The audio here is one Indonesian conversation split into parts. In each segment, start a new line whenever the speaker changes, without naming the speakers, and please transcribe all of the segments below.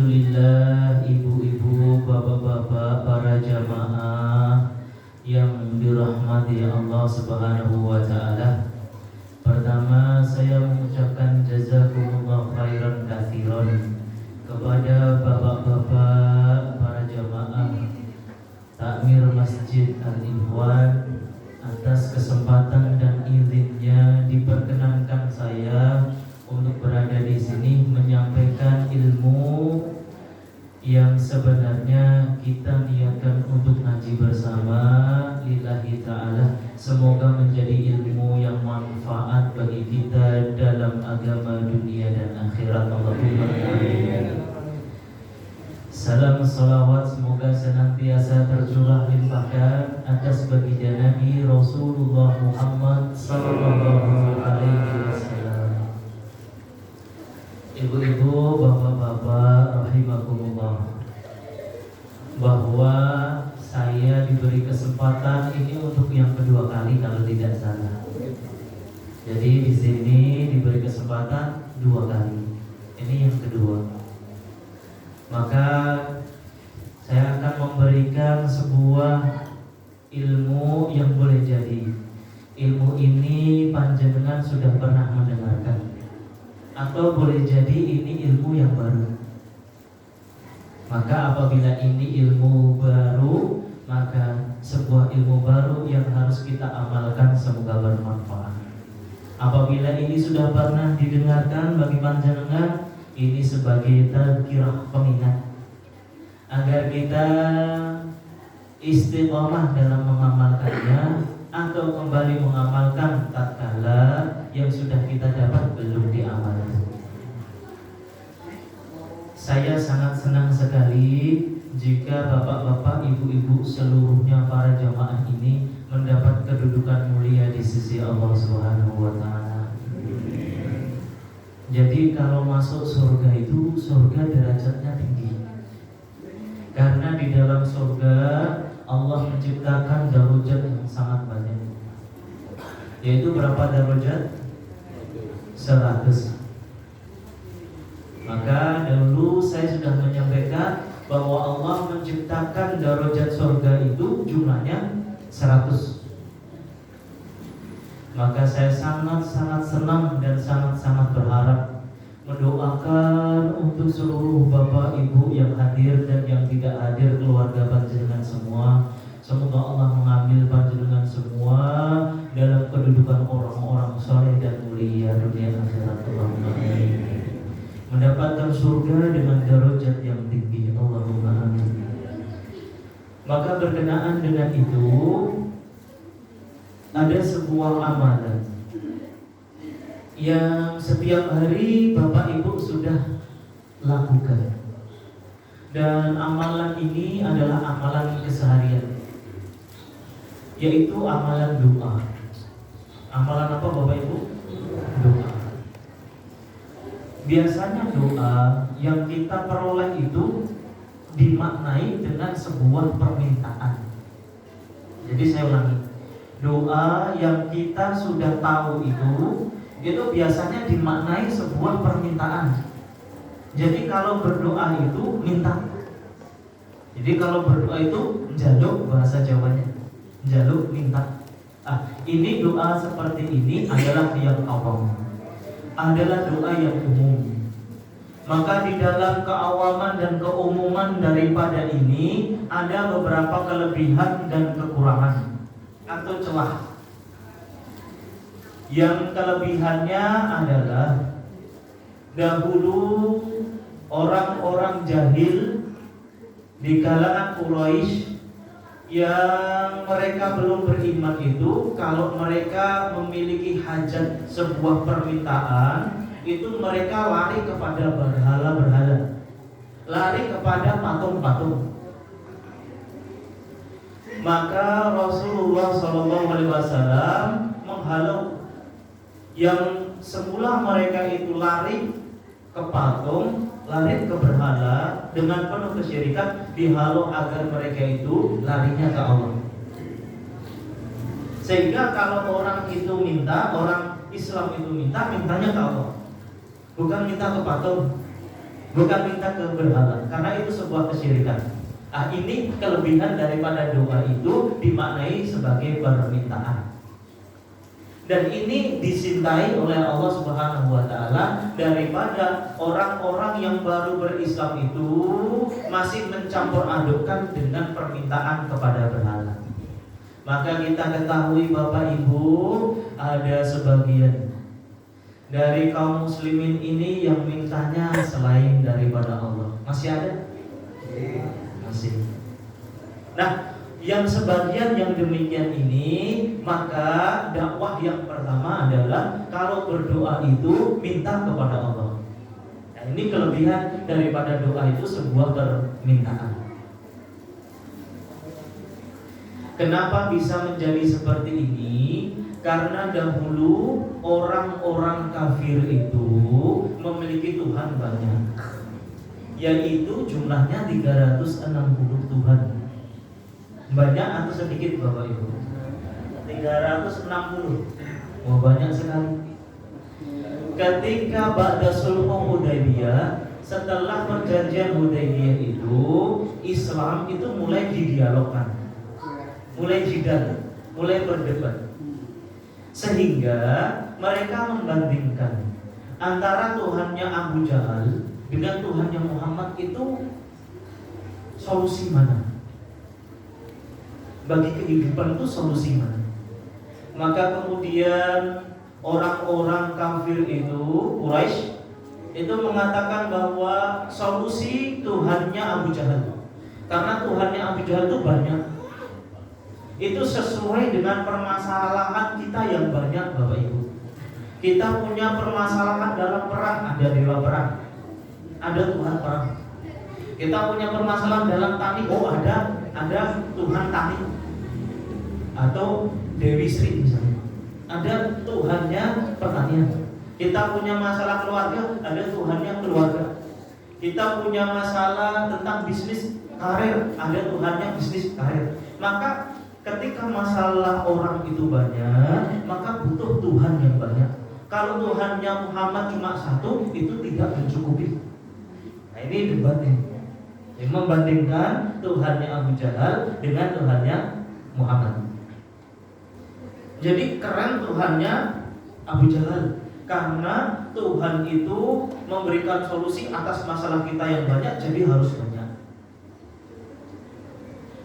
Alhamdulillah, ibu-ibu, bapak-bapak, para jamaah yang dirahmati Allah Subhanahu wa taala. Pertama, saya mengucapkan jazakumullah khairan katsiran kepada bapak-bapak para jamaah takmir Masjid Al-Ikhwan atas kesempatan dan izinnya diperkenankan saya untuk berada di sini menyampaikan ilmu yang sebenarnya kita niatkan untuk ngaji bersama lillahi ta'ala. Semoga menjadi ilmu yang manfaat bagi kita dalam agama dunia dan akhirat. Allahumma amin. Salam salawat semoga senantiasa tercurah limpahkan atas baginda Nabi Rasulullah Muhammad sallallahu alaihi wasallam. Ibu-ibu, bapak-bapak rahimakumullah, bahwa saya diberi kesempatan ini untuk yang kedua kali kalau tidak salah. Jadi di sini diberi kesempatan 2 kali. Ini yang kedua. Maka saya akan memberikan sebuah ilmu yang boleh jadi ilmu ini panjenengan sudah pernah mendengarkan, atau boleh jadi ini ilmu yang baru. Maka apabila ini ilmu baru, maka sebuah ilmu baru yang harus kita amalkan semoga bermanfaat. Apabila ini sudah pernah didengarkan bagi panjenengan, ini sebagai tazkirah pengingat agar kita istiqomah dalam mengamalkannya atau kembali mengamalkan tatkala yang sudah kita dapat belum diamalkan. Saya sangat senang sekali jika bapak-bapak, ibu-ibu seluruhnya para jamaah ini mendapat kedudukan mulia di sisi Allah Subhanahu wa taala. Jadi kalau masuk surga itu, surga derajatnya tinggi. Karena di dalam surga Allah menciptakan darajat yang sangat banyak. Yaitu berapa darajat? 100. Maka dahulu saya sudah menyampaikan bahwa Allah menciptakan darajat surga itu jumlahnya 100. Maka saya sangat-sangat senang dan sangat-sangat berharap, mendoakan untuk seluruh bapak ibu yang hadir dan yang tidak hadir, keluarga panjenengan semua. Semoga Allah mengambil panjenengan semua dalam kedudukan orang-orang saleh dan mulia dunia akhirat. Allahumma amin. Mendapatkan surga dengan darajat yang tinggi. Allahumma amin. Maka berkenaan dengan itu, ada sebuah amalan yang setiap hari bapak ibu sudah lakukan, dan amalan ini adalah amalan keseharian, yaitu amalan doa. Amalan apa bapak ibu? Doa. Biasanya doa yang kita peroleh itu dimaknai dengan sebuah permintaan. Jadi saya ulangi, doa yang kita sudah tahu itu biasanya dimaknai sebuah permintaan. Jadi kalau berdoa itu minta. Jadi kalau berdoa itu njaluk, bahasa Jawanya njaluk, minta. Ini doa seperti ini adalah yang awam, adalah doa yang umum. Maka di dalam keawaman dan keumuman daripada ini ada beberapa kelebihan dan kekurangan atau celah. Yang kelebihannya adalah dahulu orang-orang jahil di kalangan Quraisy yang mereka belum beriman itu, kalau mereka memiliki hajat sebuah permintaan, itu mereka lari kepada berhala-berhala, lari kepada patung-patung. Maka Rasulullah SAW menghalau yang semula mereka itu lari ke patung, lari ke berhala dengan penuh kesyirikan, dihalau agar mereka itu larinya ke Allah. Sehingga kalau orang itu minta, orang Islam itu minta, mintanya ke Allah, bukan minta ke patung. bukan minta ke berhala, karena itu sebuah kesyirikan. Ini kelebihan daripada doa itu dimaknai sebagai permintaan. Dan ini dicintai oleh Allah Subhanahu wa taala daripada orang-orang yang baru berislam itu masih mencampur adukkan dengan permintaan kepada berhala. Maka kita ketahui Bapak Ibu, ada sebagian dari kaum muslimin ini yang mintanya selain daripada Allah. Masih ada? Masih. Nah, yang sebagian yang demikian ini, maka dakwah yang pertama adalah kalau berdoa itu minta kepada Allah. Nah, ini kelebihan daripada doa itu sebuah permintaan. Kenapa bisa menjadi seperti ini? Karena dahulu orang-orang kafir itu memiliki Tuhan banyak, yaitu jumlahnya 360 Tuhan. Banyak atau sedikit Bapak Ibu? 360. Oh, banyak sekali. Ketika ba'da sulh Hudaybiyah, setelah perjanjian Hudaybiyah itu, Islam itu mulai didialogkan, mulai jidal, mulai berdebat. Sehingga mereka membandingkan antara Tuhannya Abu Jahal dengan Tuhannya Muhammad itu solusi mana? Bagi kehidupan itu solusi mana? Maka kemudian orang-orang kafir itu, Quraisy itu mengatakan bahwa solusi Tuhannya Abu Jahal. Karena Tuhannya Abu Jahal itu banyak. Itu sesuai dengan permasalahan kita yang banyak Bapak Ibu. Kita punya permasalahan dalam perang, ada dewa perang, ada Tuhan perang. Kita punya permasalahan dalam tani, ada Tuhan tani, atau Dewi Sri misalnya, ada Tuhannya pertanian. Kita punya masalah keluarga, ada Tuhannya keluarga. Kita punya masalah tentang bisnis karir, ada Tuhannya bisnis karir. Maka ketika masalah orang itu banyak, maka butuh Tuhan yang banyak. Kalau Tuhannya Muhammad cuma satu, itu tidak mencukupi. Nah, ini debatnya. Membandingkan Tuhannya Abu Jahal dengan Tuhannya Muhammad. Jadi keren Tuhannya Abu Jahal, karena Tuhan itu memberikan solusi atas masalah kita yang banyak, jadi harus banyak.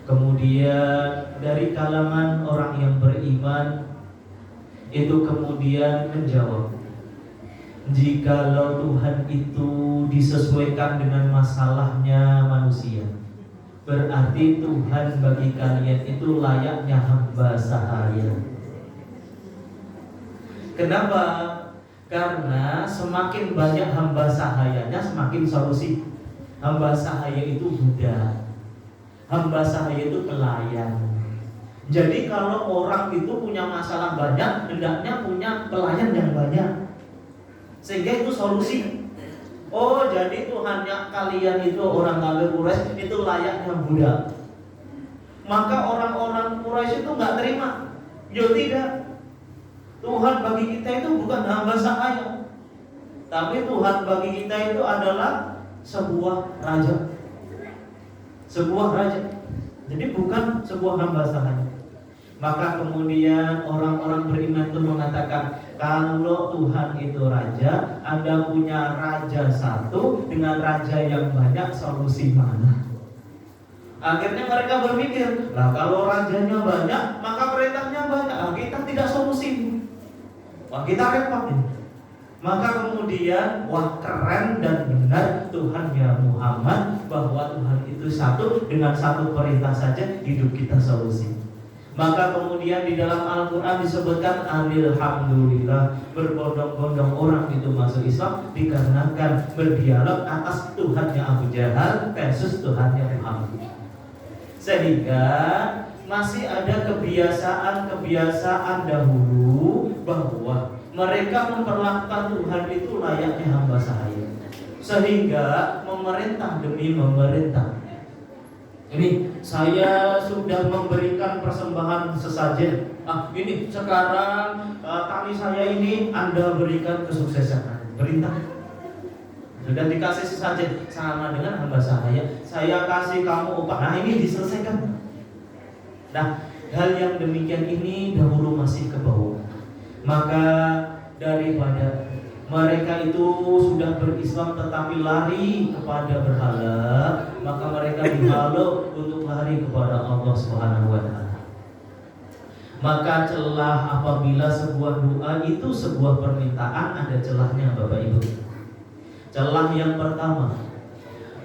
Kemudian dari kalangan orang yang beriman itu kemudian menjawab, jikalau Tuhan itu disesuaikan dengan masalahnya manusia, berarti Tuhan bagi kalian itu layaknya hamba sahaya. Kenapa? Karena semakin banyak hamba sahayanya, semakin solusi. Hamba sahaya itu budak, hamba sahaya itu pelayan. Jadi kalau orang itu punya masalah banyak, hendaknya punya pelayan yang banyak, sehingga itu solusi. Oh, jadi Tuhannya kalian itu orang kafir Quraisy itu layaknya budak. Maka orang-orang Quraisy itu nggak terima. Yo tidak. Tuhan bagi kita itu bukan hamba sahaya, tapi Tuhan bagi kita itu adalah sebuah raja. Sebuah raja. Jadi bukan sebuah hamba sahaya. Maka kemudian orang-orang beriman itu mengatakan, kalau Tuhan itu raja, Anda punya raja satu dengan raja yang banyak, solusi mana? Akhirnya mereka berpikir, lah kalau rajanya banyak, maka perintahnya banyak. Kita tidak solusi. Wah, kita repot ini. Maka kemudian, wah keren dan benar Tuhannya Muhammad, bahwa Tuhan itu satu, dengan satu perintah saja hidup kita solusi. Maka kemudian di dalam Al-Quran disebutkan alhamdulillah, berbondong-bondong orang itu masuk Islam dikarenakan berdialog atas Tuhannya Abu Jahal versus Tuhannya Muhammad. Sehingga masih ada kebiasaan dahulu bahwa mereka memperlakukan Tuhan itu layaknya hamba sahaya, sehingga memerintah demi memerintah. Ini saya sudah memberikan persembahan sesajen. Ini sekarang tani saya ini Anda berikan kesuksesan. Perintah. Sudah dikasih sesajen sama dengan hamba saya kasih kamu upah. Nah ini diselesaikan. Nah hal yang demikian ini dahulu masih ke bawah. Maka daripada mereka itu sudah berislam tetapi lari kepada berhala, maka mereka dihalau untuk lari kepada Allah Subhanahu wa taala. Maka celah apabila sebuah doa itu sebuah permintaan, ada celahnya Bapak Ibu. Celah yang pertama,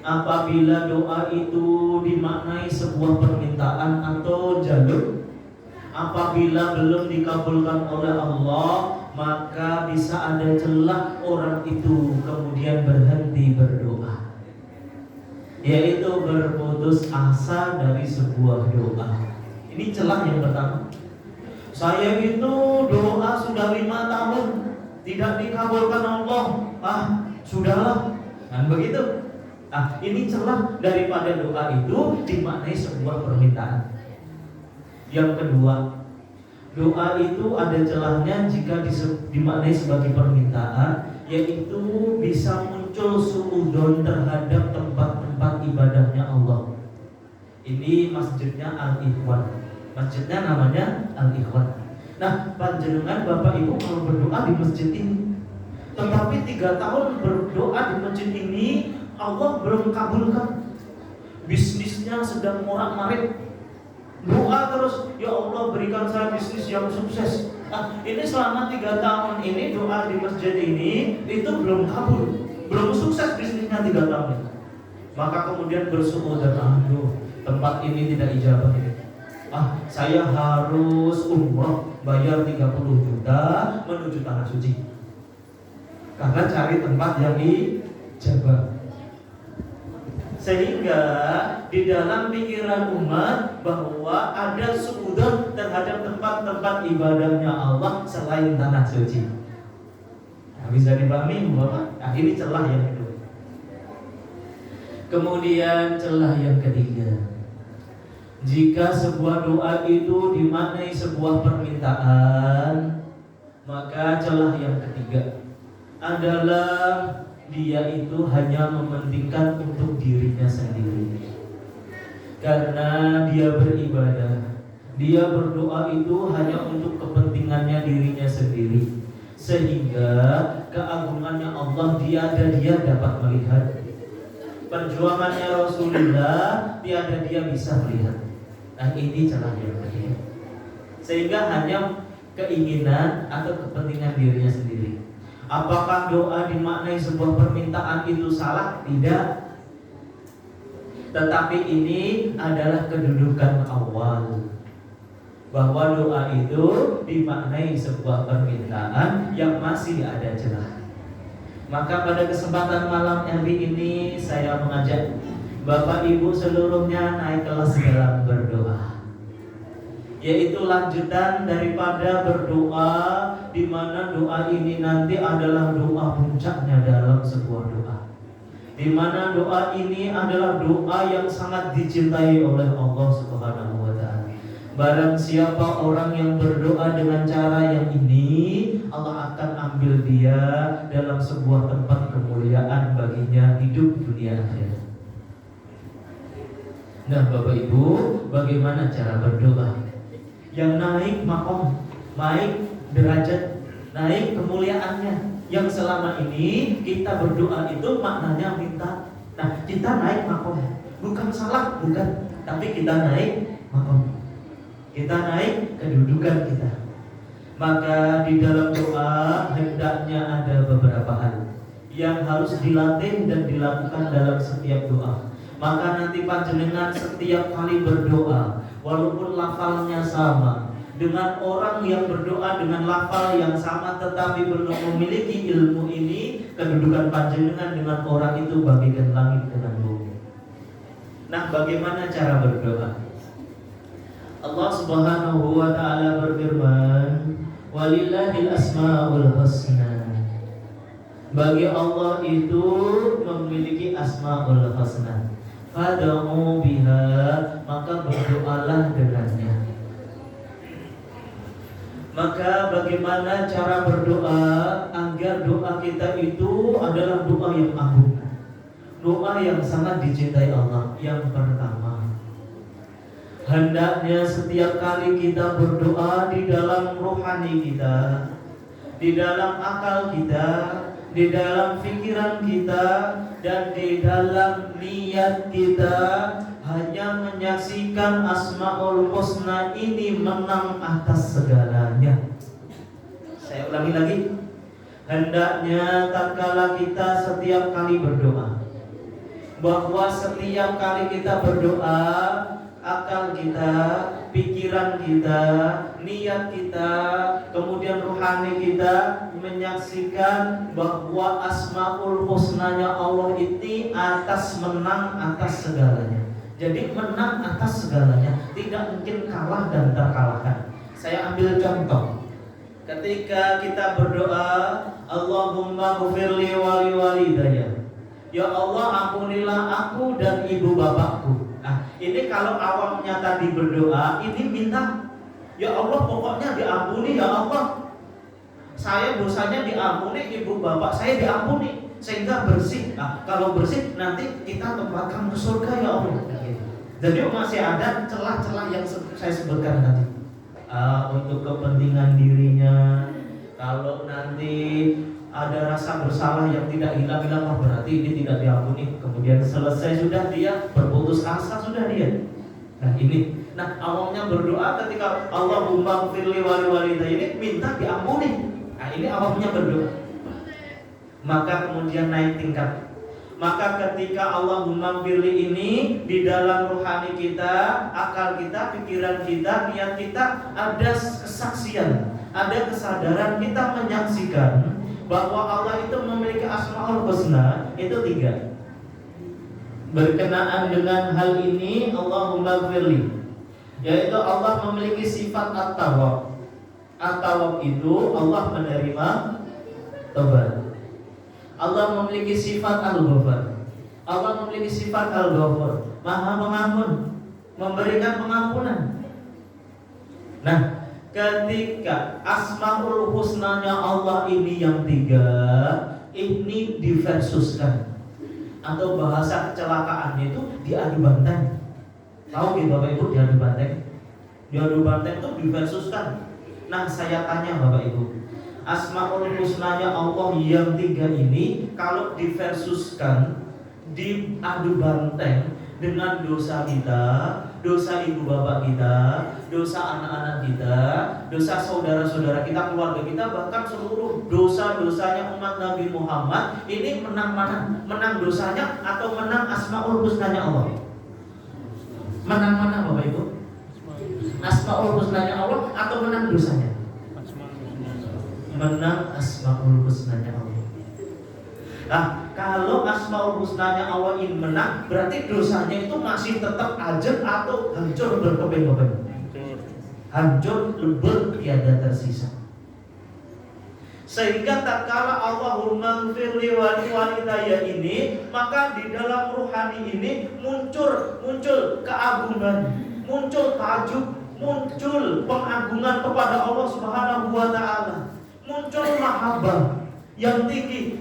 apabila doa itu dimaknai sebuah permintaan atau jalur, apabila belum dikabulkan oleh Allah, maka bisa ada celah orang itu kemudian berhenti berdoa, yaitu berputus asa dari sebuah doa. Ini celah yang pertama. Saya itu doa sudah 5 tahun tidak dikabulkan Allah. Sudahlah. Kan begitu. Ini celah daripada doa itu dimaknai sebuah permintaan. Yang kedua, doa itu ada celahnya jika dimaknai sebagai permintaan, yaitu bisa muncul suudzon terhadap tempat-tempat ibadahnya Allah. Ini masjidnya Al-Ikhwan. Masjidnya namanya Al-Ikhwan. Nah, panjenengan Bapak Ibu kalau berdoa di masjid ini, tetapi 3 tahun berdoa di masjid ini Allah belum kabulkan. Bisnisnya sedang morak-marik. Doa terus, ya Allah berikan saya bisnis yang sukses. Ini selama 3 tahun ini doa di masjid ini itu belum kabul, belum sukses bisnisnya 3 tahun. Maka kemudian bersuudzon, tempat ini tidak ijabah ini. Saya harus umroh, bayar 30 juta menuju tanah suci. Karena cari tempat yang ijabah. Sehingga di dalam pikiran umat bahwa ada suudzon terhadap tempat-tempat ibadahnya Allah selain tanah suci. Bisa dipahami Bapak? Ini celah yang kedua. Kemudian celah yang ketiga, jika sebuah doa itu dimaknai sebuah permintaan, maka celah yang ketiga adalah dia itu hanya mementingkan untuk dirinya sendiri. Karena dia beribadah, dia berdoa itu hanya untuk kepentingannya dirinya sendiri, sehingga keagungannya Allah tiada dia dapat melihat, perjuangannya Rasulullah tiada dia bisa melihat. Nah ini celah yang ketiga. Sehingga hanya keinginan atau kepentingan dirinya sendiri. Apakah doa dimaknai sebuah permintaan itu salah? Tidak. Tetapi ini adalah kedudukan awal, bahwa doa itu dimaknai sebuah permintaan yang masih ada celah. Maka pada kesempatan malam hari ini saya mengajak Bapak Ibu seluruhnya naik kelas dalam berdoa, yaitu lanjutan daripada berdoa, di mana doa ini nanti adalah doa puncaknya dalam sebuah doa, di mana doa ini adalah doa yang sangat dicintai oleh Allah Subhanahu wa taala. Barang siapa orang yang berdoa dengan cara yang ini, Allah akan ambil dia dalam sebuah tempat kemuliaan baginya hidup dunia akhirat. Nah Bapak Ibu, bagaimana cara berdoa yang naik makom, naik derajat, naik kemuliaannya, yang selama ini kita berdoa itu maknanya minta. Nah kita naik makom, bukan salah, bukan, tapi kita naik makom, kita naik kedudukan kita. Maka di dalam doa hendaknya ada beberapa hal yang harus dilatih dan dilakukan dalam setiap doa. Maka nanti panjenengan setiap kali berdoa, walaupun lafalnya sama, dengan orang yang berdoa dengan lafal yang sama tetapi belum memiliki ilmu ini, kedudukan panjenengan dengan orang itu bagaikan langit dengan bumi. Nah, bagaimana cara berdoa? Allah Subhanahu wa taala berfirman, "Walillahil asmaul husna." Bagi Allah itu memiliki asmaul husna. Fad'u biha, maka berdoalah dengannya. Maka bagaimana cara berdoa agar doa kita itu adalah doa yang agung? doa yang sangat dicintai Allah. Yang pertama, hendaknya setiap kali kita berdoa di dalam rohani kita, di dalam akal kita, di dalam pikiran kita, dan di dalam niat kita hanya menyaksikan Asmaul Husna ini menang atas segalanya. Saya ulangi lagi. Hendaknya tatkala kita setiap kali berdoa, bahwa setiap kali kita berdoa, akal kita, pikiran kita, niat kita, kemudian rohani kita menyaksikan bahwa Asmaul Husnanya Allah ini menang atas segalanya. Jadi menang atas segalanya, tidak mungkin kalah dan terkalahkan. Saya ambil contoh. Ketika kita berdoa, Allahumma ghfirli wali walidayya, ya Allah ampunilah aku dan ibu bapakku. Nah, ini kalau awamnya tadi berdoa, ini minta, ya Allah pokoknya diampuni ya Allah. Saya dosanya diampuni, ibu bapak saya diampuni, sehingga bersih. Nah, kalau bersih nanti kita tempatkan ke surga ya Allah. Jadi masih ada celah-celah yang saya sebutkan tadi. Untuk kepentingan dirinya, kalau nanti ada rasa bersalah yang tidak hilang-hilang, berarti ini tidak diampuni. Kemudian selesai sudah dia berputus asa sudah dia. Nah ini, awalnya berdoa ketika Allahumma firli wali walidayya ini minta diampuni. Nah ini awalnya berdoa. Maka kemudian naik tingkat. Maka ketika Allahumma firli ini di dalam rohani kita, akal kita, pikiran kita, niat kita ada kesaksian, ada kesadaran kita menyaksikan bahwa Allah itu memiliki Asmaul Husna itu 3. Berkenaan dengan hal ini Allahumma firli, yaitu Allah memiliki sifat at-tawwab. At-tawwab itu Allah menerima taubat. Allah memiliki sifat al-ghafar. Allah memiliki sifat al-ghafur, Maha Pengampun, memberikan pengampunan. Nah, ketika Asmaul Husnanya Allah ini yang 3, ini diversuskan, atau bahasa kecelakaannya itu diadu banteng. Tahu gitu Bapak Ibu diadu banteng? Diadu banteng itu diversuskan. Nah, saya tanya Bapak Ibu, Asmaul Husnanya Allah yang 3 ini kalau diversuskan, diadu banteng dengan dosa kita, dosa ibu bapak kita, dosa anak-anak kita, dosa saudara-saudara kita, keluarga kita, bahkan seluruh dosa-dosanya umat Nabi Muhammad, ini menang mana? Menang dosanya atau menang Asmaul Husnanya Allah? Menang mana Bapak Ibu? Asmaul Husnanya Allah atau menang dosanya? Menang Asmaul Husnanya Allah. Nah, kalau Asmaul Husnanya Allah ini menang, berarti dosanya itu masih tetap ajab atau hancur berkeping-keping? Hancur lebur tiada tersisa. Sehingga tatkala Allahumma firli wali walidayya ini, maka di dalam ruhani ini muncul keagungan, muncul tajuk, muncul pengagungan kepada Allah Subhanahu wa taala. Muncul mahabbah yang tinggi,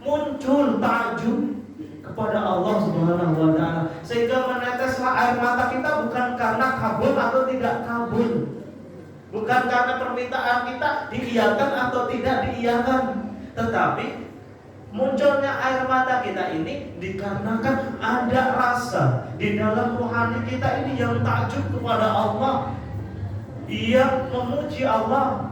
muncul takjub kepada Allah Subhanahu wa taala, sehingga meneteslah air mata kita bukan karena kabul atau tidak kabul, bukan karena permintaan kita diiyakan atau tidak diiyakan, tetapi munculnya air mata kita ini dikarenakan ada rasa di dalam rohani kita ini yang takjub kepada Allah, yang memuji Allah,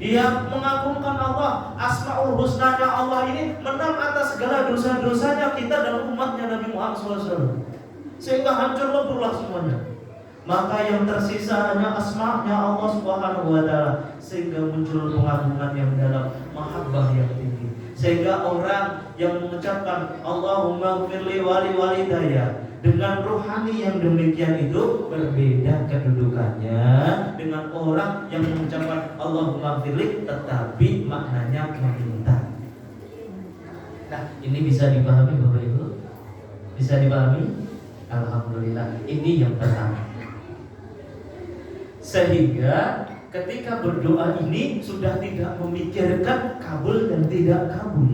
yang mengagungkan Allah. Asmaul Husnanya Allah ini menang atas segala dosa-dosanya kita dan umatnya Nabi Muhammad SAW, sehingga hancur leburlah semuanya. Maka yang tersisa hanya asma'nya Allah Subhanahu wa taala, sehingga muncul pengagungan yang dalam, mahabbah yang tinggi, sehingga orang yang mengucapkan Allahumma firli wali walidayya dengan rohani yang demikian itu berbeda kedudukannya dengan orang yang mengucapkan Allahumma firli tetapi maknanya meminta. Nah, ini bisa dipahami Bapak Ibu? Bisa dipahami? Alhamdulillah. Ini yang pertama. Sehingga ketika berdoa ini sudah tidak memikirkan kabul dan tidak kabul.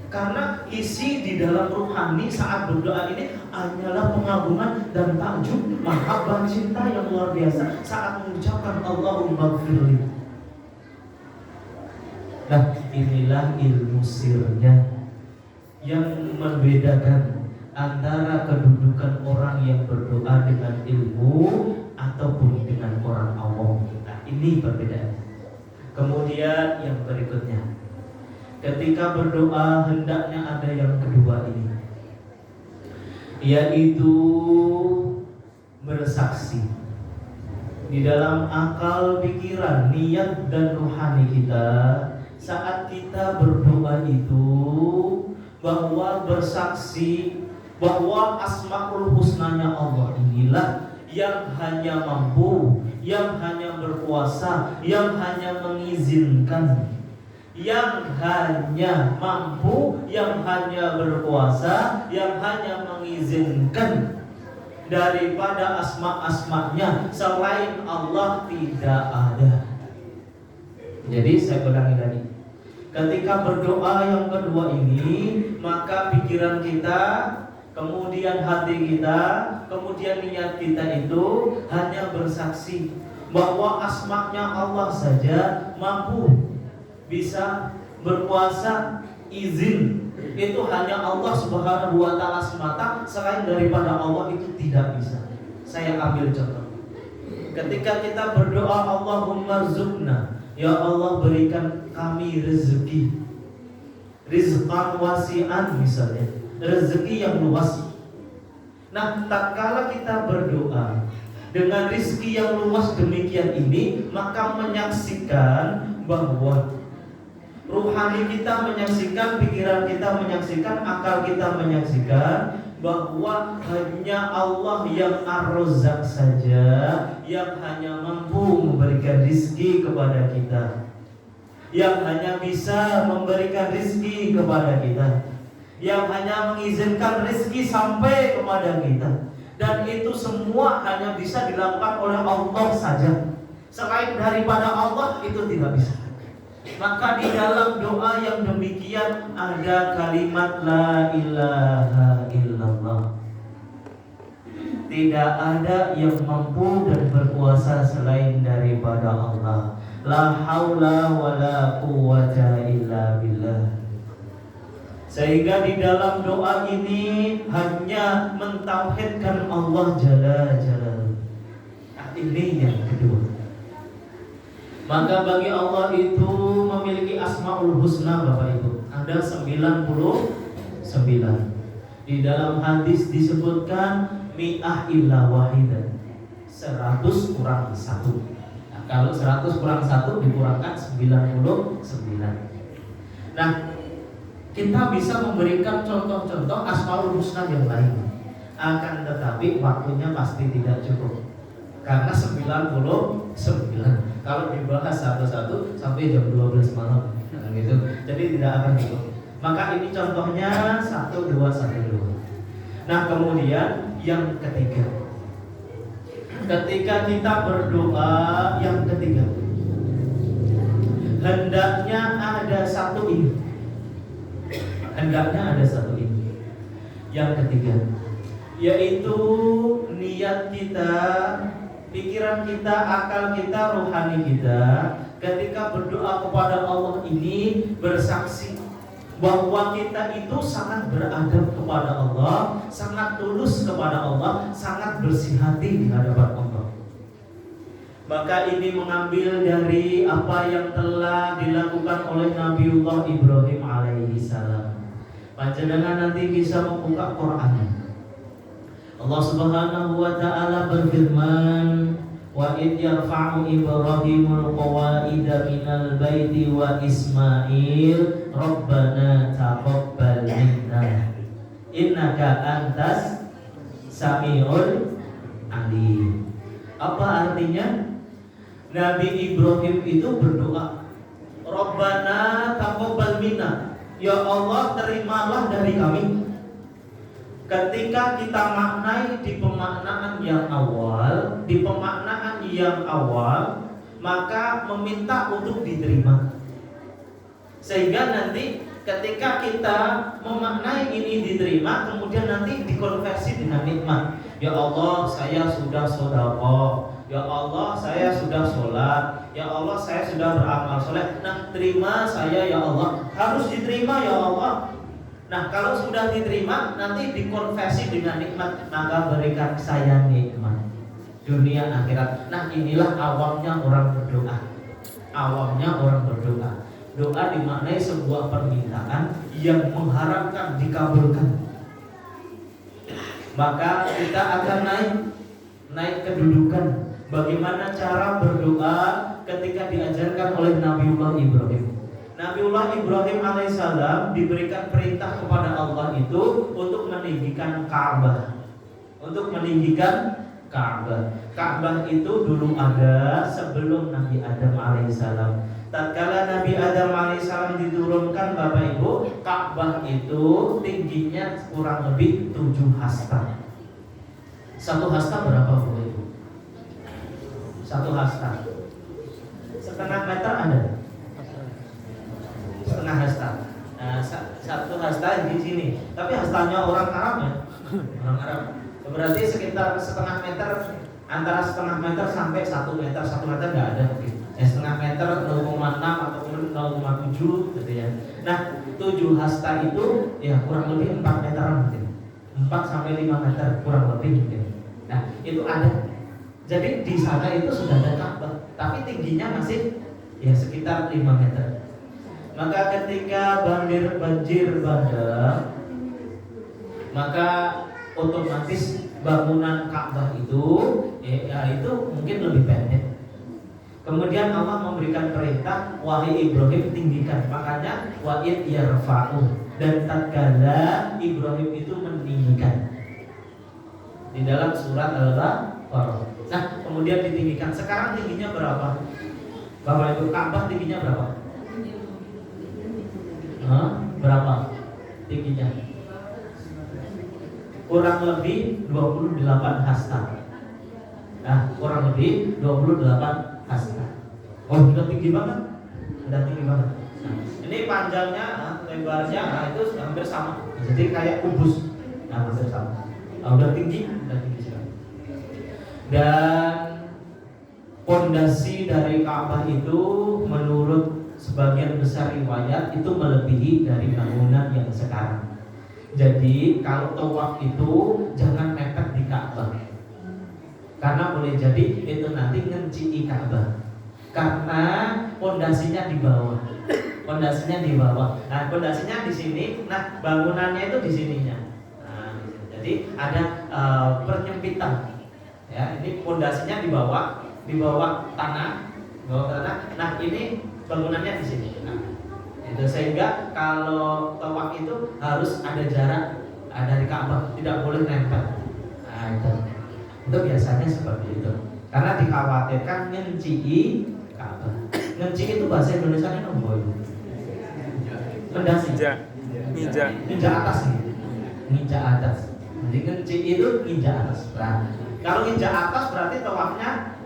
Karena isi di dalam ruhani saat berdoa ini hanyalah pengagungan dan takjub, mahabbah, cinta yang luar biasa saat mengucapkan Allahumma gfirli. Nah, inilah ilmu sirnya yang membedakan antara kedudukan orang yang berdoa dengan ilmu ataupun dengan orang awam. Nah, ini perbedaan. Kemudian yang berikutnya, ketika berdoa hendaknya ada yang kedua ini, yaitu bersaksi di dalam akal, pikiran, niat dan rohani kita saat kita berdoa itu, bahwa bersaksi bahwa asmaul husnanya Allah inilah yang hanya mampu, yang hanya berkuasa, yang hanya mengizinkan, yang hanya mampu, yang hanya berkuasa, yang hanya mengizinkan. Daripada asma-asmanya selain Allah tidak ada. Jadi saya ulangi tadi, ketika berdoa yang kedua ini, maka pikiran kita, kemudian hati kita, kemudian niat kita itu hanya bersaksi bahwa asma-Nya Allah saja mampu, bisa, berkuasa, izin. Itu hanya Allah Subhanahu wa Ta'ala semata, selain daripada Allah itu tidak bisa. Saya ambil contoh. Ketika kita berdoa Allahumma rzuqna, ya Allah berikan kami rezeki, rizqan wasi'an misalnya, rezeki yang luas. Nah, tatkala kita berdoa dengan rezeki yang luas demikian ini, maka menyaksikan bahwa ruhani kita menyaksikan, pikiran kita menyaksikan, akal kita menyaksikan bahwa hanya Allah yang Ar-Razzaq saja yang hanya mampu memberikan rizki kepada kita, yang hanya bisa memberikan rizki kepada kita, yang hanya mengizinkan rizki sampai kepada kita. Dan itu semua hanya bisa dilakukan oleh Allah saja. Selain daripada Allah itu tidak bisa. Maka di dalam doa yang demikian ada kalimat la ilaha illallah. Tidak ada yang mampu dan berkuasa selain daripada Allah. La haula wa la quwwata illa billah. Sehingga di dalam doa ini hanya mentauhidkan Allah Jalla Jalaluhu. Nah, ini yang kedua. Maka bagi Allah itu memiliki asmaul husna, Bapak Ibu. Ada 99. Di dalam hadis disebutkan mi'ah illa wahidah, 100 kurang 1. Nah, kalau 100 kurang 1 dikurangkan 99. Nah, kita bisa memberikan contoh-contoh asmaul husna yang lain. Akan tetapi waktunya pasti tidak cukup. Karena 99 kalau dibahas satu-satu sampai jam 12 malam gitu. Jadi tidak akan cukup. Maka ini contohnya 1, 2, 1, 2. Nah, kemudian yang ketiga, ketika kita berdoa yang ketiga, hendaknya ada satu ini. Hendaknya ada satu ini. Yang ketiga, yaitu niat kita, pikiran kita, akal kita, rohani kita ketika berdoa kepada Allah ini bersaksi bahwa kita itu sangat beradab kepada Allah, sangat tulus kepada Allah, sangat bersih hati di hadapan Allah. Maka ini mengambil dari apa yang telah dilakukan oleh Nabiullah Ibrahim alaihi salam. Panjenengan nanti bisa membuka Quran. Allah Subhanahu wa Ta'ala berfirman, wa id yarfa'u Ibrahimul qawaida minal baiti wa Ismail rabbana taqabbal minna innaka antas samiul alim. Apa artinya? Nabi Ibrahim itu berdoa, Rabbana taqabbal minna, ya Allah terimalah dari kami. Ketika kita maknai di pemaknaan yang awal, maka meminta untuk diterima. Sehingga nanti ketika kita memaknai ini diterima, kemudian nanti dikonversi dengan nikmat. Ya Allah, saya sudah sedekah. Ya Allah, saya sudah sholat. Ya Allah, saya sudah beramal soleh. Nah, terima saya ya Allah. Harus diterima ya Allah. Nah, kalau sudah diterima, nanti dikonversi dengan nikmat. Maka berikan saya nikmat dunia akhirat. Nah, inilah awamnya orang berdoa. Awamnya orang berdoa. Doa dimaknai sebuah permintaan yang mengharapkan dikabulkan. Maka kita akan naik kedudukan. Bagaimana cara berdoa ketika diajarkan oleh Nabiullah Ibrahim. Nabiullah Ibrahim alaihissalam diberikan perintah kepada Allah itu untuk meninggikan Ka'bah. Untuk meninggikan Ka'bah. Ka'bah itu dulu ada sebelum Nabi Adam alaihissalam. Tatkala Nabi Adam alaihissalam diturunkan, Bapak Ibu, Ka'bah itu tingginya kurang lebih 7 hasta. 1 hasta berapa, Bapak Ibu? 1 hasta. Setengah meter ada? Setengah hasta. Nah, 1 hasta di sini. Tapi hastanya orang Arab ya. Orang Arab. Berarti sekitar setengah meter, antara setengah meter sampai 1 meter. 1 meter nggak ada mungkin. Setengah meter 0,6 ataupun 0,7 gitu ya. Nah, 7 hasta itu ya kurang lebih 4 meteran mungkin. 4 sampai 5 meter kurang lebih mungkin. Nah, itu ada. Jadi di sana itu sudah ada Ka'bah, tapi tingginya masih ya sekitar 5 meter. Maka ketika banjir bandang, maka otomatis bangunan Ka'bah itu itu mungkin lebih pendek. Kemudian Allah memberikan perintah, wahai Ibrahim tinggikan. Makanya wa'id yarfa'u. Dan tatkala Ibrahim itu meninggikan di dalam surat Al-Baqarah. Nah, kemudian ditinggikan. Sekarang tingginya berapa? Bapak Ibu, Ka'bah tingginya berapa? Berapa tingginya? Kurang lebih 28 hasta. Nah, kurang lebih 28 hasta. Oh, sudah tinggi banget. Sudah tinggi banget. Nah, ini panjangnya, lebarnya, itu hampir sama. Jadi kayak kubus. Nah, hampir sama. Udah tinggi sekali. Dan pondasi dari Ka'bah itu menurut sebagian besar riwayat itu melebihi dari bangunan yang sekarang. Jadi kalau tawaf itu jangan mepet di Ka'bah. Karena boleh jadi itu nanti ngenciki Ka'bah. Karena pondasinya di bawah. Pondasinya di bawah. Nah, pondasinya di sini, nah bangunannya itu di sininya. Nah, jadi ada penyempitan. Ya, ini pondasinya di bawah tanah, Nah, ini bangunannya di sini. Nah, itu sehingga kalau tawaf itu harus ada jarak dari Ka'bah, tidak boleh nempel. Nah, itu biasanya seperti itu. Karena dikhawatirkan ngenciki Ka'bah. Ngenciki itu bahasa Indonesia ini nomor. Pendasi. Ninja atas nih. Ninja atas. Jadi ngenciki itu ninja atas. Nah, kalau ninja atas berarti tawafnya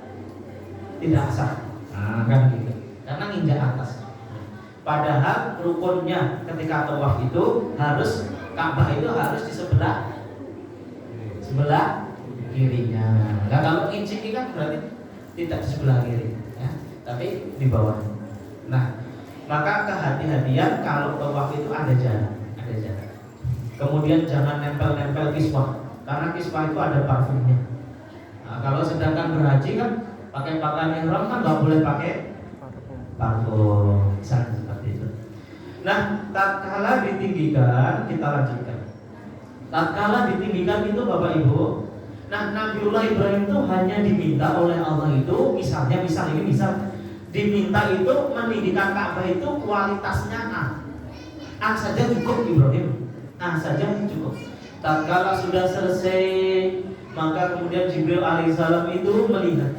tidak sah. Nah, kan gitu. Karena ninja atas. Padahal rukunnya ketika tawaf itu harus Ka'bah itu harus di sebelah kirinya. Nah, kalau nginciki kan berarti tidak di sebelah kiri, ya, tapi di bawah. Nah, maka kehati-hatian kalau tawaf itu ada jarak. Kemudian jangan nempel-nempel kiswah, karena kiswah itu ada parfumnya. Nah, kalau sedangkan berhaji kan pakai pakaian ihram kan nggak boleh pakai parfum, misalnya seperti itu. Nah, tatkala ditinggikan, kita lanjutkan. Tatkala ditinggikan itu Bapak Ibu, nah Nabiullah Ibrahim itu hanya diminta oleh Allah itu, misal diminta itu meninggikan Ka'bah itu kualitasnya A saja cukup Ibrahim. A saja cukup. Tatkala sudah selesai, maka kemudian Jibril alaihissalam itu melihat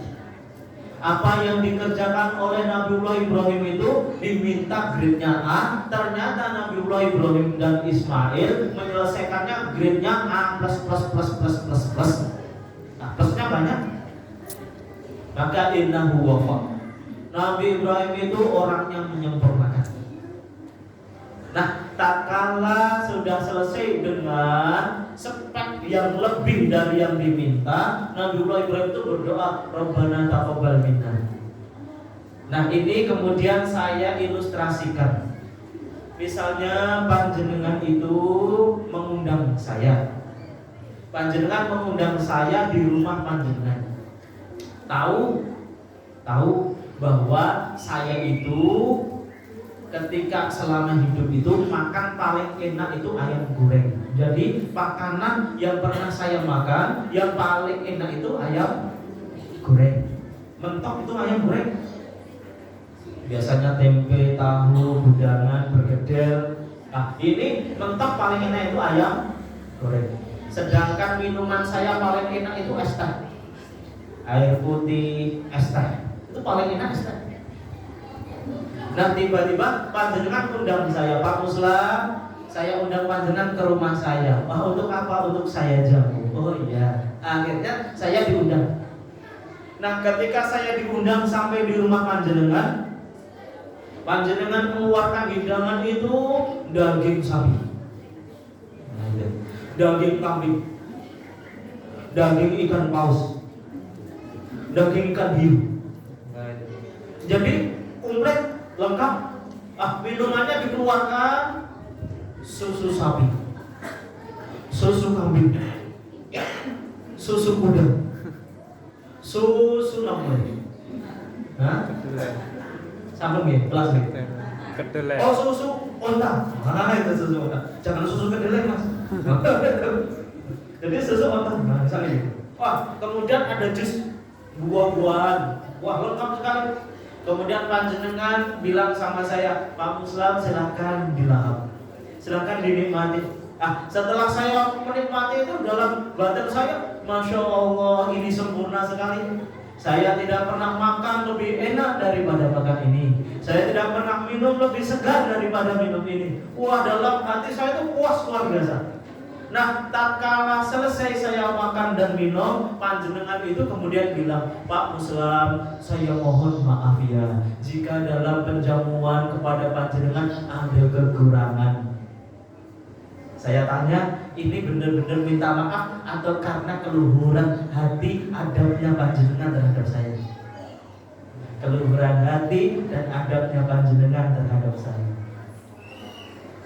apa yang dikerjakan oleh Nabiullah Ibrahim itu diminta grade-nya A. Ternyata Nabiullah Ibrahim dan Ismail menyelesaikannya grade-nya A plus. Nah, plusnya banyak. Maka innahu wafa. Nabi Ibrahim itu orang yang menyempurnakan. Nah, tak kala sudah selesai dengan spek yang lebih dari yang diminta, Nabiullah Ibrahim itu berdoa, Rabbana taqabbal minna. Nah, ini kemudian saya ilustrasikan. Misalnya panjenengan itu mengundang saya. Panjenengan mengundang saya di rumah panjenengan. Tahu bahwa saya itu ketika selama hidup itu makan paling enak itu ayam goreng. Jadi makanan yang pernah saya makan yang paling enak itu ayam goreng. Mentok itu ayam goreng. Biasanya tempe, tahu, budangan, bergedel. Nah, ini mentok paling enak itu ayam goreng. Sedangkan minuman saya paling enak itu es teh. Air putih, es teh. Itu paling enak es teh. Nah, tiba-tiba panjenengan undang saya, Pak Muslam, saya undang panjenengan ke rumah saya. Wah, untuk apa? Untuk saya jamu. Oh iya. Akhirnya saya diundang. Nah, ketika saya diundang sampai di rumah panjenengan, panjenengan mengeluarkan hidangan itu daging sapi, daging kambing, daging ikan paus, daging ikan hiu. Jadi komplit, lengkap. Minumannya dikeluarkan susu sapi, susu kambing, susu kuda, susu namanya. Sambung ya, kelas nih.
Kedelai.
Oh, susu onta. Mana itu susu onta? Jangan susu kedelai, Mas. Jadi susu onta. Nah, misalnya. Wah, kemudian ada jus buah-buahan. Wah, lengkap sekali. Kemudian panjenengan bilang sama saya, Pak Muslam, silakan dilahap, silakan dinikmati. Setelah saya menikmati itu dalam batin saya, Masya Allah, ini sempurna sekali. Saya tidak pernah makan lebih enak daripada makan ini. Saya tidak pernah minum lebih segar daripada minum ini. Wah, dalam hati saya itu puas luar biasa. Nah, tak kala selesai saya makan dan minum, panjenengan itu kemudian bilang, Pak Muslam, saya mohon maaf ya, jika dalam penjamuan kepada panjenengan ada kekurangan. Saya tanya, ini benar-benar minta maaf atau karena keluhuran hati adabnya panjenengan terhadap saya? Keluhuran hati dan adabnya panjenengan terhadap saya.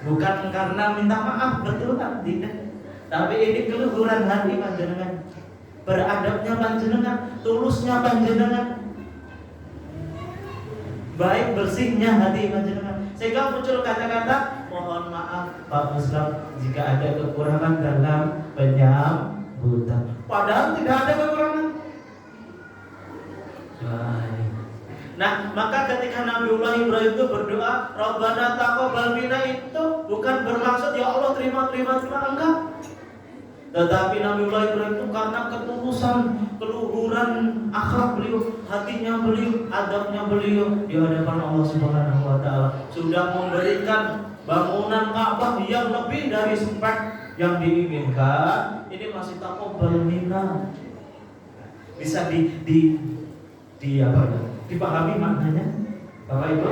Bukan karena minta maaf, betul kan? Tidak. Tapi ini keluhuran hati panjenengan, beradabnya panjenengan, tulusnya panjenengan, baik bersihnya hati panjenengan. Sehingga muncul kata-kata, mohon maaf Pak Muslam jika ada kekurangan dalam penyambutan. Padahal tidak ada kekurangan. Nah, maka ketika Nabiullah Ibrahim itu berdoa, Rabbana taqabbal minna, itu bukan bermaksud ya Allah terima, enggak. Tetapi Nabiullah Ibrahim itu karena ketulusan, keluhuran akhlak beliau, hatinya beliau, adabnya beliau di hadapan Allah Subhanahu wa taala, sudah memberikan bangunan Ka'bah yang lebih dari spek yang diinginkan. Ini masih taqabbal minna. Bisa dipahami maknanya, Bapak Ibu?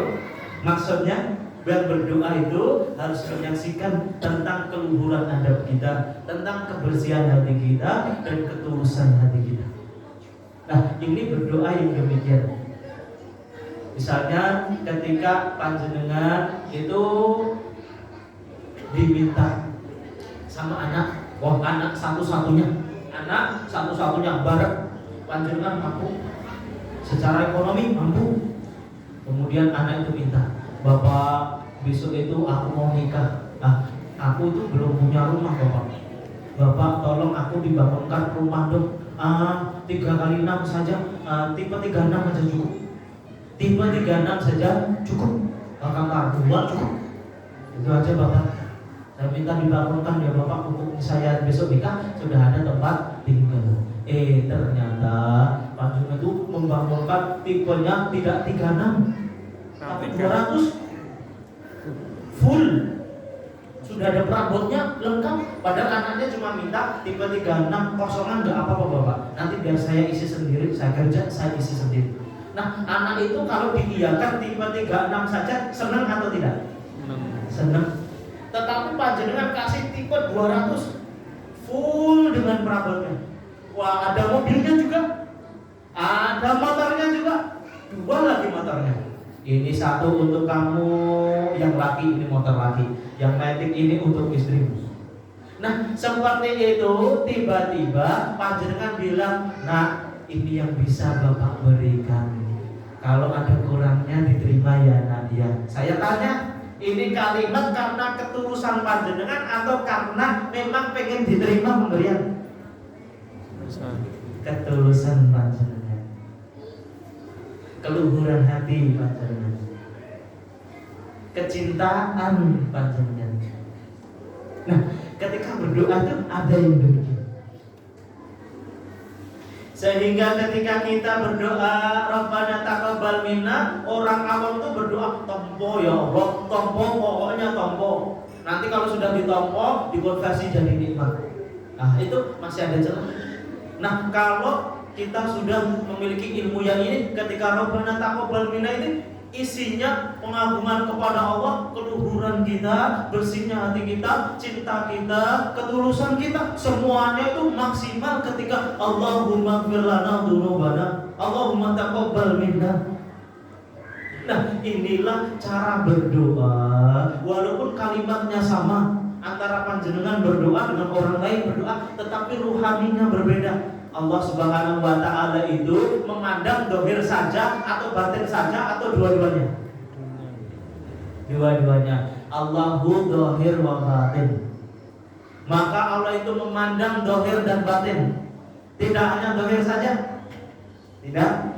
Maksudnya berdoa itu harus menyaksikan tentang keluhuran adab kita, tentang kebersihan hati kita dan ketulusan hati kita. Nah, ini berdoa yang demikian. Misalnya ketika panjenengan itu diminta sama anak, anak satu-satunya barat, panjenengan mampu secara ekonomi mampu. Kemudian anak itu minta, Bapak, besok itu aku mau nikah. Aku itu belum punya rumah, Bapak. Bapak, tolong aku dibangunkan rumah dong. 3x6 saja, tipe 36 saja cukup. Tipe 36 saja cukup. Kakak 2 cukup. Itu aja Bapak. Saya minta dibangunkan ya Bapak, untuk saya besok nikah sudah ada tempat tinggal. Ternyata panjenengan itu membangunkan tipenya tidak 36. 200 full, sudah ada perabotnya lengkap. Padahal anaknya cuma minta tipe 36 kosongan, nggak apa-apa Bapak, nanti biar saya isi sendiri, saya kerja saya isi sendiri. Nah, anak itu kalau diiyakan tipe 36 saja senang atau tidak? Senang.
tapi panjenengan kasih tipe 200 full dengan perabotnya. Wah, ada mobilnya juga, ada motornya juga, 2 lagi motornya. Ini satu untuk kamu yang laki, ini motor laki. Yang matic ini untuk istrimu. Nah, seperti itu tiba-tiba panjenengan bilang, "Nak, ini yang bisa Bapak berikan. Kalau ada kurangnya diterima ya Nadia." Saya tanya, ini kalimat karena ketulusan panjenengan atau karena memang pengen diterima pemberian? Ketulusan panjenengan, keluhuran hati panjenengan, kecintaan panjenengan. Nah, ketika berdoa itu ada yang demikian. Sehingga ketika kita berdoa Rabbana taqabbal minna, orang awam itu berdoa tompo ya Allah, tompo, pokoknya tompo. Nanti kalau sudah ditompo dikonversi jadi nikmat. Nah, itu masih ada celah. Nah, kalau kita sudah memiliki ilmu yang ini, ketika Rabbana taqabbal minna ini isinya pengagungan kepada Allah, keluhuran kita, bersihnya hati kita, cinta kita, ketulusan kita, semuanya itu maksimal ketika Allahumma ighfir lana dzunubana, Allahumma taqabbal minna. Nah, inilah cara berdoa, walaupun kalimatnya sama antara panjenengan berdoa dengan orang lain berdoa, tetapi ruhaninya berbeda. Allah Subhanahu wa Ta'ala itu memandang dohir saja atau batin saja atau dua-duanya? Dua-duanya. Allahu dohir wa batin. Maka Allah itu memandang dohir dan batin. Tidak hanya dohir saja, tidak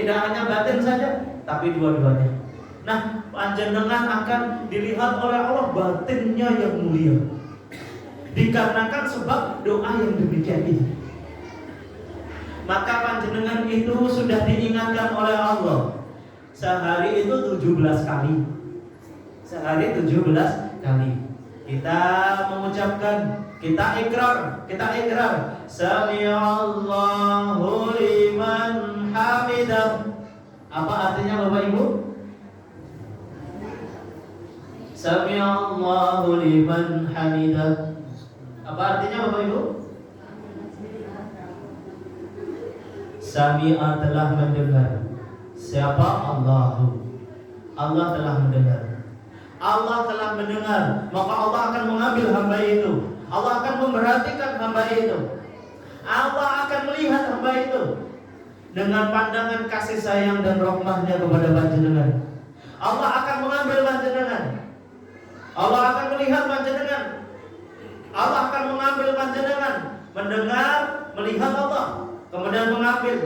hanya batin saja, tapi dua-duanya. Nah, panjenengan akan dilihat oleh Allah batinnya yang mulia, dikarenakan sebab doa yang demikian ini. Maka panjenengan itu sudah diingatkan oleh Allah. Sehari itu 17 kali. Sehari 17 kali. Kita mengucapkan, kita ikrar. Sami'allahu liman hamidah. Apa artinya Bapak Ibu? Sami'allahu liman hamidah. Apa artinya Bapak Ibu? Sami'a telah mendengar. Siapa? Allahu. Allah telah mendengar. Allah telah mendengar, maka Allah akan mengambil hamba itu. Allah akan memperhatikan hamba itu. Allah akan melihat hamba itu dengan pandangan kasih sayang dan rahmatnya kepada panjenengan. Allah akan mengambil panjenengan. Allah akan melihat panjenengan. Allah akan mengambil panjenengan, mendengar, melihat Allah, kemudian mengambil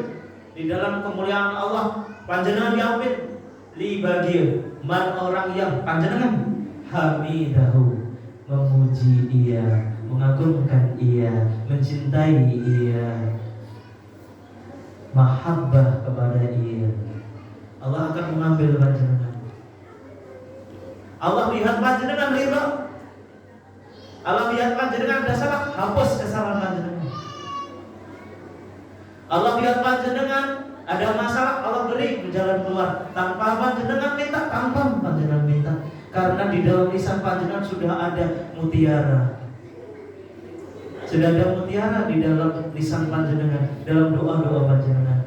di dalam kemuliaan Allah. Panjenengan diambil li bagi man orang yang panjenengan hamidahu, memuji Ia, mengagungkan Ia, mencintai Ia, mahabbah kepada Ia. Allah akan mengambil panjenengan. Allah lihat panjenengan ridha. Allah lihat panjenengan ada salah, hapus kesalahan panjenengan. Allah lihat panjenengan ada masalah, Allah beri jalan keluar tanpa panjenengan minta, tanpa panjenengan minta. Karena di dalam lisan panjenengan sudah ada mutiara. Sudah ada mutiara di dalam lisan panjenengan, dalam doa-doa panjenengan.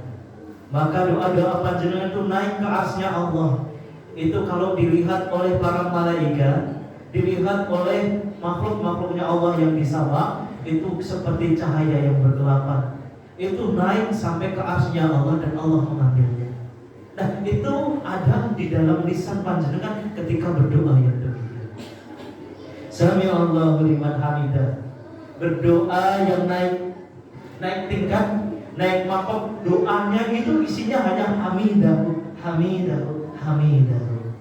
Maka doa-doa panjenengan itu naik ke arsy-Nya Allah. Itu kalau dilihat oleh para malaikat, dilihat oleh makhluk-makhluknya Allah yang di sama, itu seperti cahaya yang berkelapan. Itu naik sampai ke arsy-Nya Allah dan Allah mengambilnya. Nah, itu ada di dalam lisan panjenengan ketika berdoa yang demikian. Sami'allahu liman hamidah. Berdoa yang naik tingkat, naik maqam, doanya itu isinya hanya hamidahu, hamidahu, hamidahu.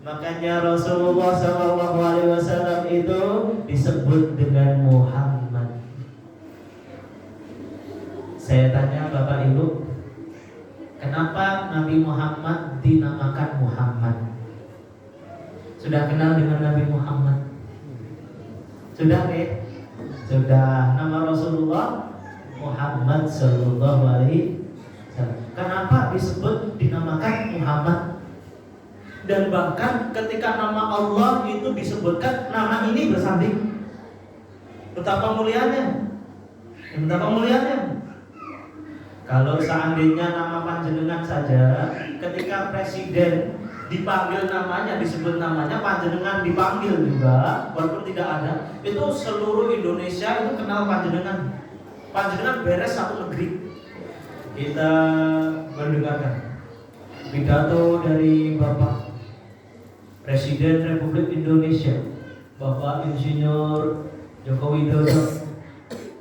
Makanya Rasulullah SAW itu disebut dengan Muhammad. Saya tanya Bapak Ibu, kenapa Nabi Muhammad dinamakan Muhammad? Sudah kenal dengan Nabi Muhammad? Sudah deh? Sudah. Nama Rasulullah Muhammad Sallallahu Alaihi Wasallam. Kenapa disebut dinamakan Muhammad? Dan bahkan ketika nama Allah itu disebutkan, nama ini bersanding. Betapa mulianya. Betapa mulianya. Kalau seandainya nama panjenengan saja, ketika presiden dipanggil namanya, disebut namanya, panjenengan dipanggil juga, walaupun tidak ada, itu seluruh Indonesia itu kenal panjenengan. Panjenengan beres satu negeri. Kita mendengarkan pidato dari Bapak Presiden Republik Indonesia, Bapak Insinyur Joko Widodo,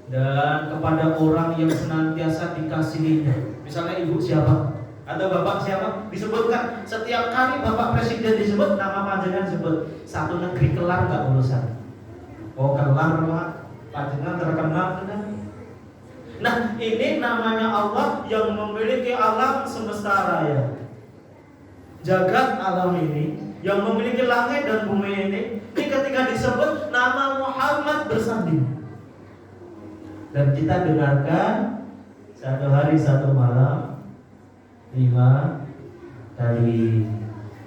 dan kepada orang yang senantiasa dikasihinya, misalnya ibu siapa atau bapak siapa, disebutkan. Setiap kali bapak presiden disebut, nama panjenengan disebut. Satu negeri kelar nggak urusan. Oh kelar pak, panjenengan terkenal kan? Nah ini namanya Allah yang memiliki alam semesta raya, jagat alam ini, yang memiliki langit dan bumi ini ketika disebut nama Muhammad bersanding. Dan kita dengarkan satu hari satu malam 5 kali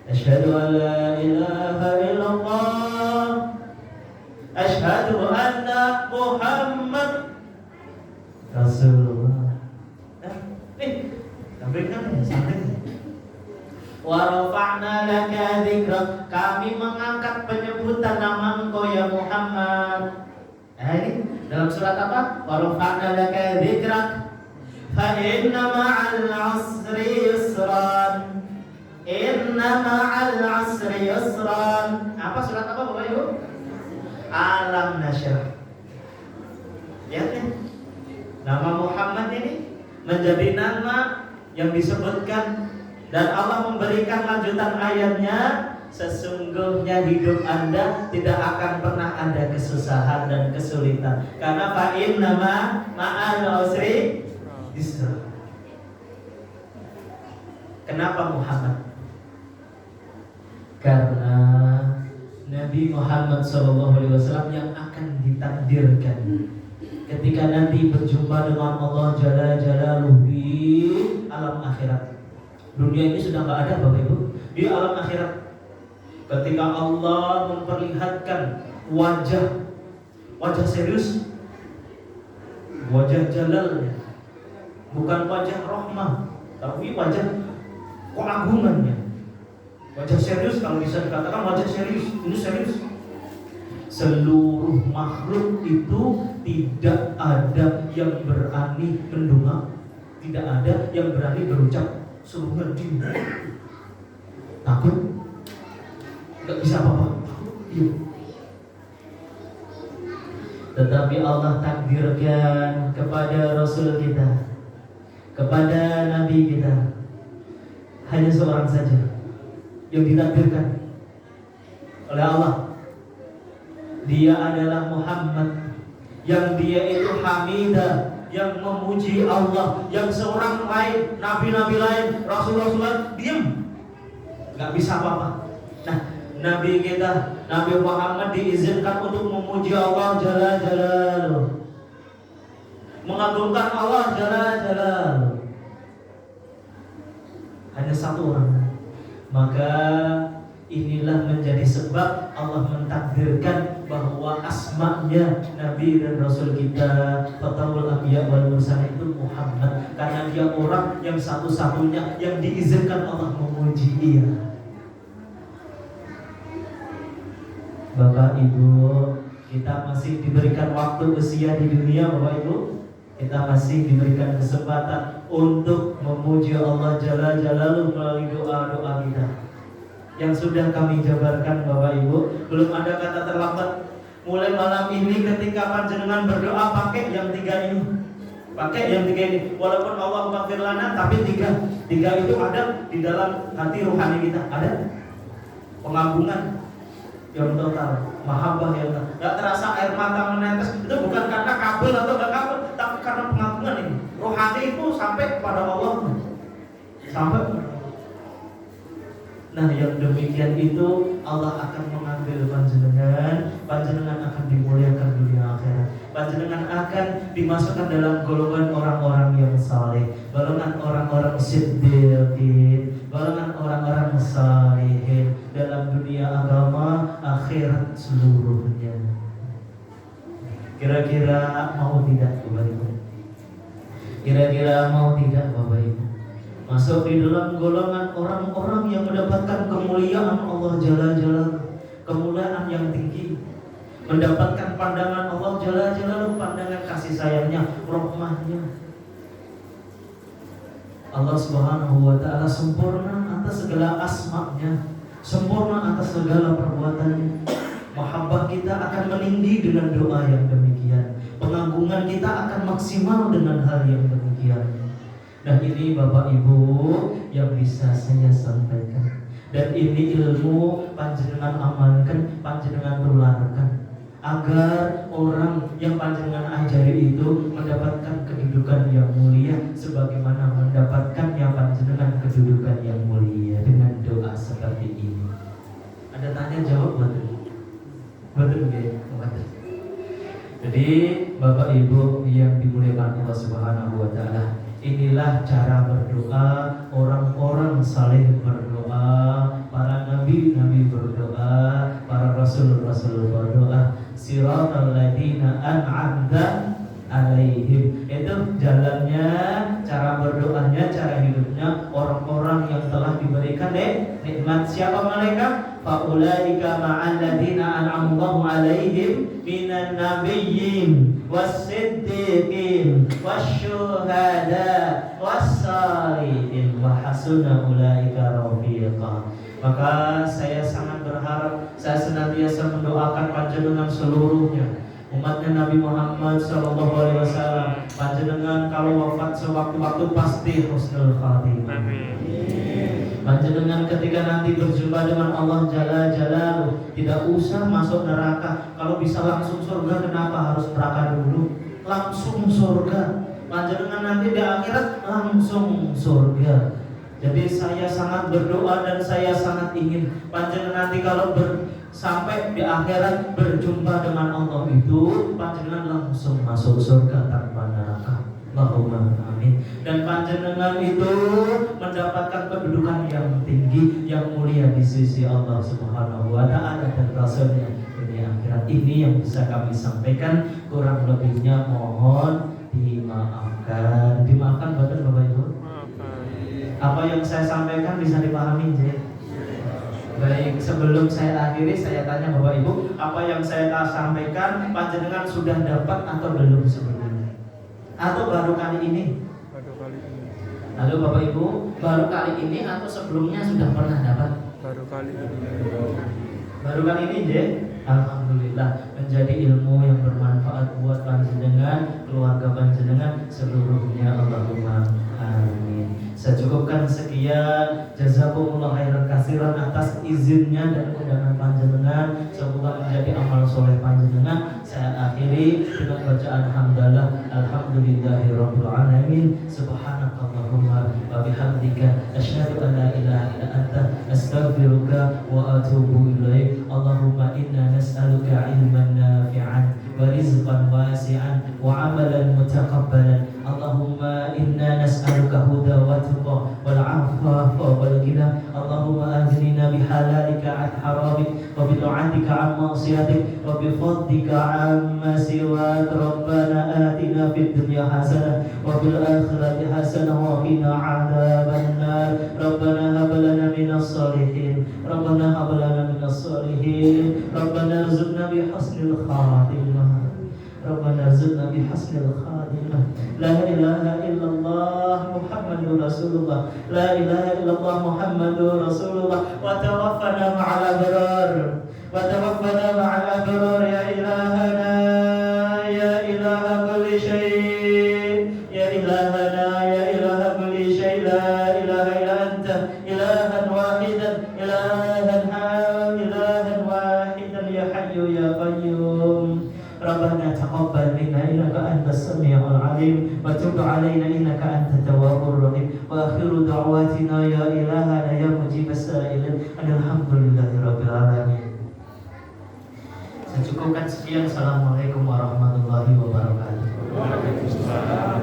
asyhadu an la ilaha illallah, asyhadu anna Muhammad Rasulullah. Sampaikan sampai wa rafa'na laka dzikrak, kami mengangkat penyebutan nama engkau ya Muhammad. Ini dalam surat apa? Wa rafa'na laka dzikrak fa inna ma'al 'usri yusran, inna ma'al 'usri yusran. Apa surat apa Bapak Ibu? Alam Nasyrah. Lihat nih, nama Muhammad ini menjadi nama yang disebutkan, dan Allah memberikan lanjutan ayatnya, sesungguhnya hidup Anda tidak akan pernah ada kesusahan dan kesulitan, karena fa inna ma'al usri yusra. Kenapa Muhammad? Karena Nabi Muhammad SAW yang akan ditakdirkan ketika nanti berjumpa dengan Allah Jalla Jalaluhu di alam akhirat. Dunia ini sudah nggak ada Bapak Ibu. Di alam akhirat, ketika Allah memperlihatkan wajah serius, wajah jalalnya, bukan wajah rahmah, tapi wajah keagungannya. Wajah serius, kalau bisa dikatakan wajah serius, ini serius. Seluruh makhluk itu tidak ada yang berani mendongak, tidak ada yang berani berucap seluruhnya diam, takut, nggak bisa apa-apa, iya. Tetapi Allah takdirkan kepada Rasul kita, kepada Nabi kita, hanya seorang saja yang ditakdirkan oleh Allah. Dia adalah Muhammad, yang dia itu hamidah, yang memuji Allah, yang seorang lain, nabi-nabi lain, rasul-rasul lain diam, nggak bisa apa-apa. Nah, Nabi kita, Nabi Muhammad diizinkan untuk memuji Allah Jalla Jalaluhu, mengagungkan Allah Jalla Jalaluhu. Hanya satu orang. Maka inilah menjadi sebab Allah mentakdirkan bahwa asma'nya Nabi dan Rasul kita, Fathul Anbiya wal Mursalin, itu Muhammad, karena dia orang yang satu-satunya yang diizinkan Allah memuji dia. Bapak Ibu, kita masih diberikan waktu usia di dunia Bapak Ibu. Kita masih diberikan kesempatan untuk memuji Allah Jalla Jalaluhu melalui doa-doa kita yang sudah kami jabarkan Bapak Ibu. Belum ada kata terlambat. Mulai malam ini ketika panjenengan berdoa, pakai yang 3 ini. Pakai yang 3 ini. Walaupun Allah maghfir lana, tapi 3 itu ada di dalam hati rohani kita. Ada pengagungan yang total, mahabbah yang total. Gak terasa air mata menetes. Itu bukan karena kabel atau gak kabel, tapi karena pengagungan ini. Rohani itu sampai kepada Allah. Sampai. Nah, yang demikian itu Allah akan mengambil panjenengan akan dimuliakan dunia akhirat. Panjenengan akan dimasukkan dalam golongan orang-orang yang saleh, golongan orang-orang siddiqin, golongan orang-orang salihin.
akhirat seluruhnya. Kira-kira mau tidak Bapak Ibu? Kira-kira mau tidak Bapak Ibu? Masuk di dalam golongan orang-orang yang mendapatkan kemuliaan Allah Jalla Jalaluhu, kemuliaan yang tinggi, mendapatkan pandangan Allah Jalla Jalaluhu, pandangan kasih sayangnya, rahmahnya. Allah Subhanahu wa Ta'ala sempurna atas segala asma-Nya, sempurna atas segala perbuatannya. Mahabbah kita akan meninggi dengan doa yang demikian. Pengagungan kita akan maksimal dengan hal yang demikian. Dan ini Bapak Ibu yang bisa saya sampaikan. Dan ini ilmu panjenengan amalkan, panjenengan tularkan, agar orang yang panjenengan ajari itu mendapatkan kedudukan yang mulia sebagaimana mendapatkannya panjenengan kedudukan yang mulia dengan doa seperti ini. Ada tanya jawab betul? Betul ya? Jadi Bapak Ibu yang dimuliakan Allah Subhanahu wa Ta'ala, inilah cara berdoa orang-orang saleh berdoa, para nabi-nabi berdoa, para rasul-rasul berdoa. Siratal ladzina an'amta alaihim. Itu jalannya, cara berdoanya, cara hidupnya orang-orang yang telah diberikan nikmat. Siapa mereka? Faulaika ma'al ladzina an'amallahu alaihim minan nabiyyin was-siddiqin wasyuhada was-salihin wa hasuna ulaika rafiqa. Maka saya sangat berharap, saya senantiasa mendoakan panjenengan seluruhnya, umatnya Nabi Muhammad SAW, panjenengan kalau wafat sewaktu-waktu pasti husnul khatimah. Panjenengan ketika nanti berjumpa dengan Allah Jalla Jalaluhu tidak usah masuk neraka. Kalau bisa langsung surga, kenapa harus neraka dulu? Langsung surga. Panjenengan nanti di akhirat langsung surga. Jadi saya sangat berdoa dan saya sangat ingin panjenengan nanti kalau sampai di akhirat berjumpa dengan Allah itu, panjenengan langsung masuk surga tanpa neraka. Allahumma amin. Dan panjenengan itu mendapatkan kedudukan yang tinggi, yang mulia di sisi Allah Subhanahu wa Ta'ala dan Rasulnya di akhirat. Ini yang bisa kami sampaikan, kurang lebihnya mohon dimaafkan. Dimaafkan betul Bapak Ibu? Apa yang saya sampaikan bisa dipahami ya? Baik, sebelum saya akhiri saya tanya Bapak Ibu, apa yang saya sampaikan panjenengan sudah dapat atau belum sebelumnya? Atau baru kali ini?
Baru kali ini.
Halo Bapak Ibu, baru kali ini atau sebelumnya sudah pernah dapat?
Baru kali ini.
Baru kali ini ya? Alhamdulillah, menjadi ilmu yang bermanfaat buat panjenengan, keluarga panjenengan seluruhnya. Allahumma amin. Saya cukupkan sekian. Jazakumullah khairan katsiran atas izinnya dan undangan panjenengan. Semoga menjadi amal soleh panjenengan. Saya akhiri dengan bacaan hamdalah. Alhamdulillahirabbil alamin. Subhanakallahumma wa bihamdika asyhadu an la ilaha illa anta astaghfiruka wa atubu ilaik. Allahumma inna nas'aluka ilman nafi'an wa rizqan wasi'an wa amalan mutaqabbalan. Allahumma inna nas'aluka huda wa tuqa wal 'afafa wal ghina. Allahumma aghnina bihalalika 'an haramik wa bi ta'atika 'an ma'siyatik wa bi fadlika 'amma siwak. Rabbana atina fid dunya hasanah wa fil akhirati hasanah wa qina 'adzaban nar. Rabbana hab lana minas solihin. Rabbana hab lana minas solihin. Rabbana rzuqna bi husnil khatimah. Rabbana rzuqna bi husnil khatimah. La ilaha illallah Muhammadur Rasulullah. La ilaha illallah Muhammadur Rasulullah. Wa tawaffana ma'al abrar. Wa tawaffana ma'al abrar ya ilahana ya ilaha kulli syai'. Ya ilahana ya ilaha kulli syai'. La ilaha illa anta ilahan wahidan ilahan wahidan ya hayyu ya qayyum. Rabbana taqabbal minna innaka antas samiul alim wa tub alaina innaka antat tawwabur rahim. Wa akhiru da'watina ya ilahana ya mujibas sa'ilin alhamdulillahirabbil alamin. Saya cukupkan sekian. Assalamualaikum warahmatullahi wabarakatuh.
Waalaikumsalam.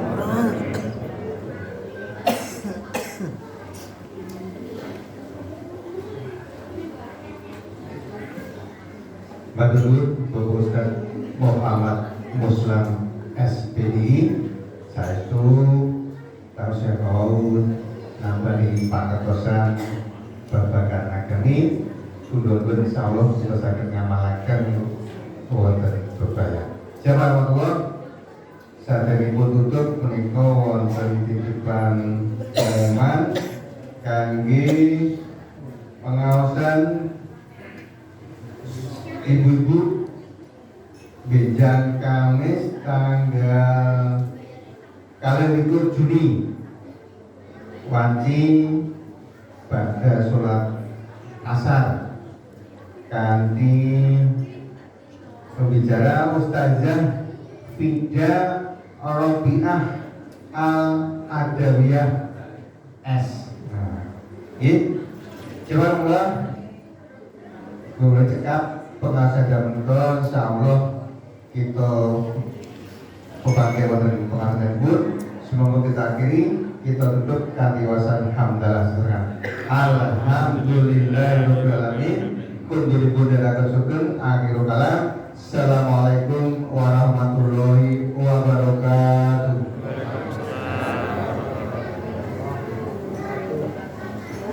Habaibul Bapak Ustaz Muhammad Muslam SPD saya itu tahu saya kau nambah di pakatosan babagan agami kudun insyaallah kita sakit ngamalakan wonten berbahaya. Jamaah Allah saderipun tutup menika wonten titipan pengumuman kangge pengawasan ibu-ibu Benjang Kamis tanggal 21 Juni wanci pada sholat asar kanthi pembicara Ustazah Fida Robiah Al-Adawiyah S. Nah, ini coba mulai gue cekap pengasadan mentor insyaallah kita pakai wonten pengasadan pun semoga kita akhiri kita tutup kanthi wasan hamdalah serang alhamdulillahirabbil alamin kun dipun dherekaken akhirul kalam. Assalamualaikum